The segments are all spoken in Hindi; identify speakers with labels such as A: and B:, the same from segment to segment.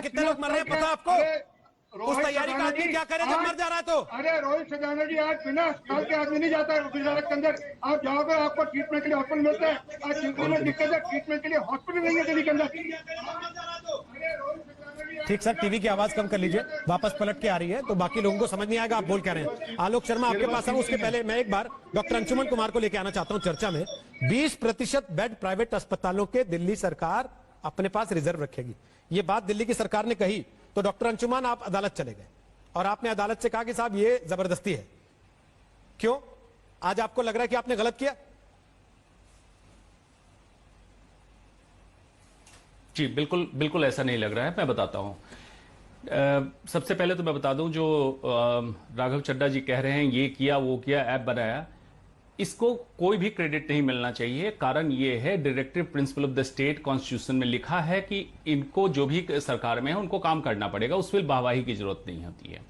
A: कितने लोग मर रहे हैं पता आपको? उस तैयारी का आदमी क्या करे जब मर जा रहा है तो?
B: अरे रोहित सजाना जी, आज बिना अस्पताल के आदमी नहीं जाता है विधायक के अंदर। आप जाओगे आपको ट्रीटमेंट के लिए हॉस्पिटल मिलता है। आज दिल्ली में दिक्कत है, ट्रीटमेंट के लिए हॉस्पिटल नहीं है दिल्ली के अंदर।
A: ठीक सर, टीवी की आवाज कम कर लीजिए, वापस पलट के आ रही है तो बाकी लोगों को समझ नहीं आएगा आप बोल क्या रहे हैं। आलोक शर्मा आपके पास आऊं उसके पहले मैं एक बार डॉक्टर अंशुमन कुमार को लेकर आना चाहता हूं चर्चा में। 20% बेड प्राइवेट अस्पतालों के दिल्ली सरकार अपने पास रिजर्व रखेगी, ये बात दिल्ली की सरकार ने कही तो डॉक्टर अंशुमन आप अदालत चले गए और आपने अदालत से कहा कि साहब ये जबरदस्ती है। क्यों आज आपको लग रहा है कि आपने गलत किया?
C: जी बिल्कुल बिल्कुल ऐसा नहीं लग रहा है, मैं बताता हूं। सबसे पहले तो मैं बता दूं, जो राघव चड्ढा जी कह रहे हैं ये किया वो किया, ऐप बनाया, इसको कोई भी क्रेडिट नहीं मिलना चाहिए। कारण ये है, directive principle of the state constitution में लिखा है कि इनको जो भी सरकार में है उनको काम करना पड़ेगा, उसमें वाहवाही की जरूरत नहीं होती है।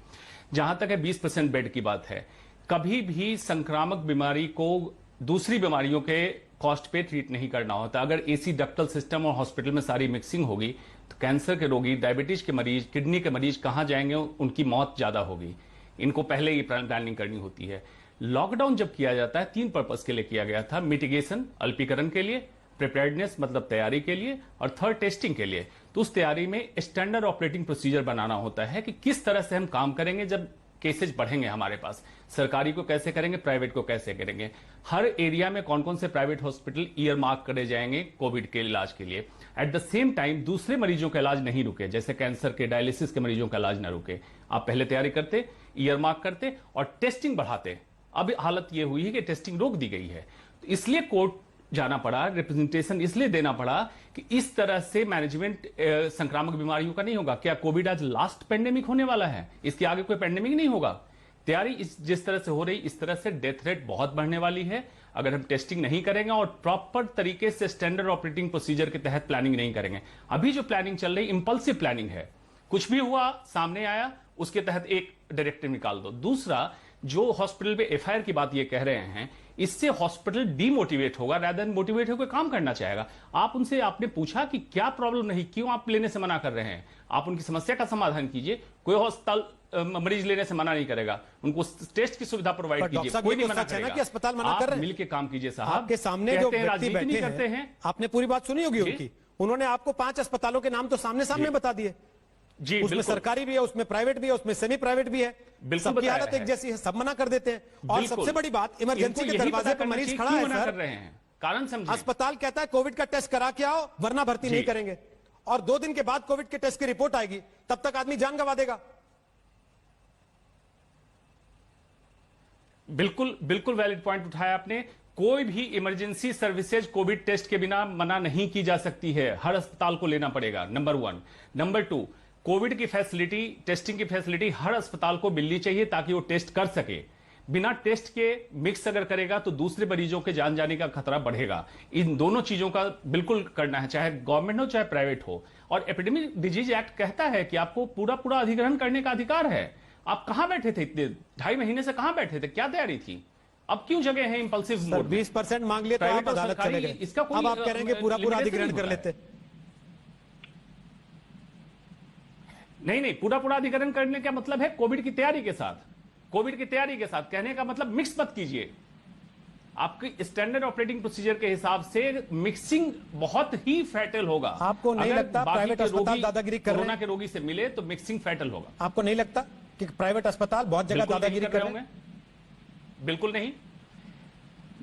C: जहां तक है 20% बेड की बात है, कभी भी संक्रामक बीमारी को दूसरी बीमारियों के कॉस्ट पे ट्रीट नहीं करना होता। अगर एसी डक्टल सिस्टम और हॉस्पिटल में सारी मिक्सिंग होगी तो कैंसर के रोगी, डायबिटीज के मरीज, किडनी के मरीज कहां जाएंगे, उनकी मौत ज्यादा होगी। इनको पहले ही प्लानिंग करनी होती है। लॉकडाउन जब किया जाता है 3 पर्पस के लिए किया गया था, मिटिगेशन अल्पीकरण के लिए, प्रिपेयर्डनेस मतलब तैयारी के लिए, और थर्ड टेस्टिंग के लिए। तो उस तैयारी में स्टैंडर्ड ऑपरेटिंग प्रोसीजर बनाना होता है कि किस तरह से हम काम करेंगे जब केसेज बढ़ेंगे हमारे पास। सरकारी को कैसे करेंगे, प्राइवेट को कैसे करेंगे, हर एरिया में कौन कौन से प्राइवेट हॉस्पिटल ईयर मार्क करे जाएंगे कोविड के इलाज के लिए। एट द सेम टाइम दूसरे मरीजों का इलाज नहीं रुके, जैसे कैंसर के, डायलिसिस के मरीजों का इलाज ना रुके। आप पहले तैयारी करते, ईयर मार्क करते और टेस्टिंग बढ़ाते। अब हालत यह हुई है कि टेस्टिंग रोक दी गई है, तो इसलिए कोर्ट जाना पड़ा, रिप्रेजेंटेशन इसलिए देना पड़ा कि इस तरह से मैनेजमेंट संक्रामक बीमारियों का नहीं होगा। क्या कोविड आज लास्ट पेंडेमिक होने वाला है? इसके आगे कोई पेंडेमिक नहीं होगा। तैयारी जिस तरह से हो रही, इस तरह से डेथ रेट बहुत बढ़ने वाली है अगर हम टेस्टिंग नहीं करेंगे और प्रॉपर तरीके से स्टैंडर्ड ऑपरेटिंग प्रोसीजर के तहत प्लानिंग नहीं करेंगे। अभी जो प्लानिंग चल रही इंपल्सिव प्लानिंग है, कुछ भी हुआ सामने आया उसके तहत एक डायरेक्टिव निकाल दो। दूसरा, जो हॉस्पिटल पे एफआईआर की बात ये कह रहे हैं, इससे हॉस्पिटल डीमोटिवेट होगा, रादर देन मोटिवेट होकर काम करना चाहेगा। आप उनसे आपने पूछा कि क्या प्रॉब्लम नहीं, क्यों आप लेने से मना कर रहे हैं? आप उनकी समस्या का समाधान कीजिए। कोई हॉस्पिटल मरीज लेने से मना नहीं करेगा, उनको टेस्ट की सुविधा प्रोवाइड कीजिए, कोई नहीं मना करेगा
A: कि अस्पताल मना कर रहे हैं।
C: मिलके काम कीजिए साहब।
A: आपके सामने जो व्यक्ति बैठे
C: करते हैं,
A: आपने पूरी बात सुनी होगी उनकी, उन्होंने आपको 5 अस्पतालों के नाम तो सामने सामने बता दिए
C: जी।
A: उसमें सरकारी भी है, उसमें प्राइवेट भी है, उसमें सेमी प्राइवेट भी है। सबकी हालत एक जैसी है, सब मना कर देते हैं। और सबसे बड़ी बात, इमरजेंसी के दरवाजे पर मरीज खड़ा है सर,
C: कारण समझिए।
A: अस्पताल कहता है कोविड का टेस्ट करा के आओ वरना भर्ती नहीं करेंगे, और 2 दिन के बाद कोविड के टेस्ट की रिपोर्ट आएगी, तब तक आदमी जान गंवा देगा।
C: बिल्कुल बिल्कुल वैलिड पॉइंट उठाया आपने। कोई भी इमरजेंसी सर्विसेज कोविड टेस्ट के बिना मना नहीं की जा सकती है, हर अस्पताल को लेना पड़ेगा, नंबर 1। नंबर 2, कोविड की फैसिलिटी, टेस्टिंग की फैसिलिटी हर अस्पताल को मिलनी चाहिए ताकि वो टेस्ट कर सके। बिना टेस्ट के मिक्स अगर करेगा तो दूसरे मरीजों के जान जाने का खतरा बढ़ेगा। इन दोनों चीजों का बिल्कुल करना है, चाहे गवर्नमेंट हो चाहे प्राइवेट हो। और एपिडेमिक डिजीज एक्ट कहता है कि आपको पूरा पूरा अधिग्रहण करने का अधिकार है। आप कहां बैठे थे इतने 2.5 महीने से, कहां बैठे थे, क्या तैयारी थी? अब क्यों जगह है इंपल्सिव मोड?
A: 20% मांग लिए तो आप अदालत चले गए,
C: इसका
A: अब आप कह रहे हैं पूरा पूरा अधिग्रहण कर लेते।
C: नहीं, पूरा पूरा अधिग्रहण करने का मतलब है कोविड की तैयारी के साथ, कोविड की तैयारी के साथ। कहने का मतलब मिक्स मत कीजिए। आपकी स्टैंडर्ड ऑपरेटिंग प्रोसीजर के हिसाब से मिक्सिंग बहुत ही फैटल होगा।
A: आपको नहीं लगता प्राइवेट अस्पताल दादागिरी कर रहे हैं?
C: कोरोना के रोगी से मिले तो मिक्सिंग फैटल होगा।
A: आपको नहीं लगता कि प्राइवेट अस्पताल बहुत जगह दादागिरी कर रहे हैं?
C: बिल्कुल नहीं।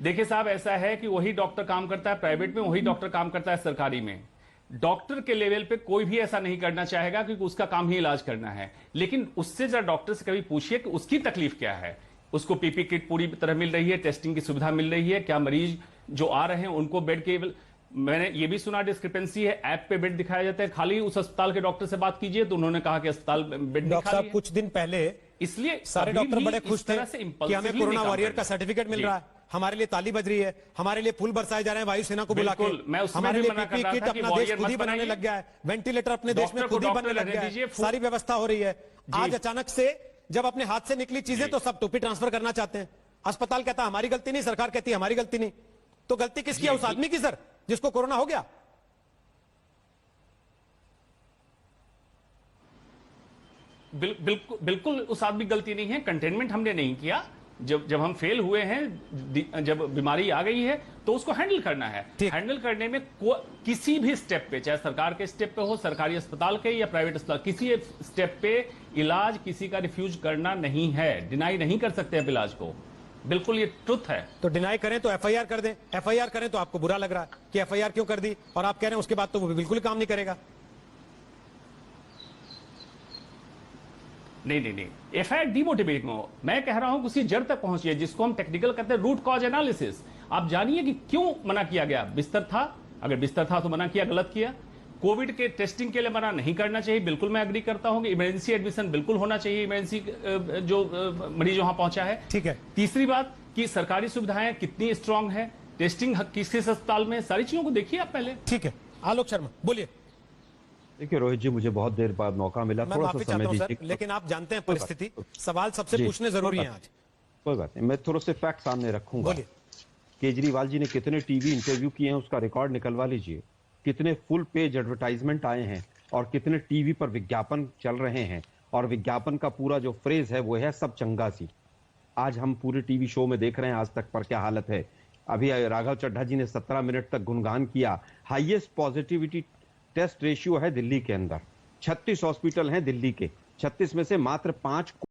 C: देखिए साहब, ऐसा है कि वही डॉक्टर काम करता है प्राइवेट में, वही डॉक्टर काम करता है सरकारी में। डॉक्टर के लेवल पे कोई भी ऐसा नहीं करना चाहेगा क्योंकि उसका काम ही इलाज करना है। लेकिन उससे जरा डॉक्टर से कभी पूछिए कि उसकी तकलीफ क्या है। उसको पीपी किट पूरी तरह मिल रही है, टेस्टिंग की सुविधा मिल रही है, क्या मरीज जो आ रहे हैं उनको बेड के, मैंने ये भी सुना डिस्क्रिपेंसी है, ऐप पे बेड दिखाया जाता है खाली। उस अस्पताल के डॉक्टर से बात कीजिए तो उन्होंने कहा कि अस्पताल बेड
A: डॉक्टर साहब कुछ दिन पहले
C: इसलिए
A: सारे डॉक्टर बड़े खुश थे कि हमें कोरोना वॉरियर का सर्टिफिकेट मिल रहा है, हमारे लिए ताली बज रही है, हमारे लिए फूल बरसाए जा रहे हैं वायुसेना को बुला के, हमारे लिए पीपी किट अपना देश खुद ही बनाने लग गया है, वेंटिलेटर अपने देश में खुद ही बनने लग गया है, सारी व्यवस्था हो रही है। आज अचानक से जब अपने हाथ से निकली चीजें तो सब टोपी ट्रांसफर करना चाहते हैं। अस्पताल कहता है हमारी गलती नहीं, सरकार कहती है हमारी गलती नहीं। तो गलती किसकी है? उस आदमी की सर जिसको कोरोना हो गया।
C: बिल्कुल उस आदमी गलती नहीं है। कंटेनमेंट हमने नहीं किया। जब हम फेल हुए हैं, जब बीमारी आ गई है तो उसको हैंडल करना है। हैंडल करने में किसी भी स्टेप पे, चाहे सरकार के स्टेप पे हो, सरकारी अस्पताल के या प्राइवेट अस्पताल, किसी स्टेप पे इलाज किसी का रिफ्यूज करना नहीं है। डिनाई नहीं कर सकते आप इलाज को। बिल्कुल ये ट्रुथ है।
A: तो डिनाई करें तो एफआईआर कर दें, एफआईआर करें तो आपको बुरा लग रहा है कि एफआईआर क्यों कर दी, और आप कह रहे हैं उसके बाद तो वो बिल्कुल काम नहीं करेगा।
C: नहीं, एफआईआर डिमोटिवेटिंग हो। मैं कह रहा हूं कि उसी जड़ तक पहुंचिए, जिसको हम टेक्निकल कहते हैं रूट कॉज एनालिसिस। आप जानिए कि क्यों मना किया गया। बिस्तर था, अगर बिस्तर था तो मना किया, गलत किया। कोविड के टेस्टिंग के लिए मना नहीं करना चाहिए, बिल्कुल मैं एग्री करता हूं कि इमरजेंसी एडमिशन बिल्कुल होना चाहिए, इमरजेंसी जो मरीज वहां पहुंचा है।
A: ठीक है।
C: तीसरी बात कि सरकारी सुविधाएं कितनी स्ट्रांग है, टेस्टिंग किस अस्पताल में, सारी चीजों को देखिए आप पहले।
A: ठीक है, आलोक शर्मा बोलिए।
D: देखिए रोहित जी, मुझे बहुत देर बाद मौका मिला,
A: मैं
D: थोड़ा
A: माफी
D: सा
A: चाहता
D: समय
A: हूं सर,
D: दीजिए।
A: लेकिन आप जानते हैं परिस्थिति, सवाल सबसे
D: जी,
A: पूछने जरूरी है आज।
D: कोई बात नहीं, मैं थोड़े से फैक्ट सामने रखूंगा।
A: बोलिए।
D: केजरीवाल जी ने कितने टीवी इंटरव्यू किए हैं उसका रिकॉर्ड निकलवा लीजिए। कितने फुल पेज एडवर्टाइजमेंट आए हैं और कितने टीवी पर विज्ञापन चल रहे हैं, और विज्ञापन का पूरा जो फ्रेज है वो है सब चंगा सी। आज हम पूरे टीवी शो में देख रहे हैं आज तक पर क्या हालत है। अभी राघव चड्ढा जी ने 17 मिनट तक गुणगान किया। हाईएस्ट पॉजिटिविटी टेस्ट रेशियो है दिल्ली के अंदर, 36 हॉस्पिटल हैं दिल्ली के, 36 में से मात्र 5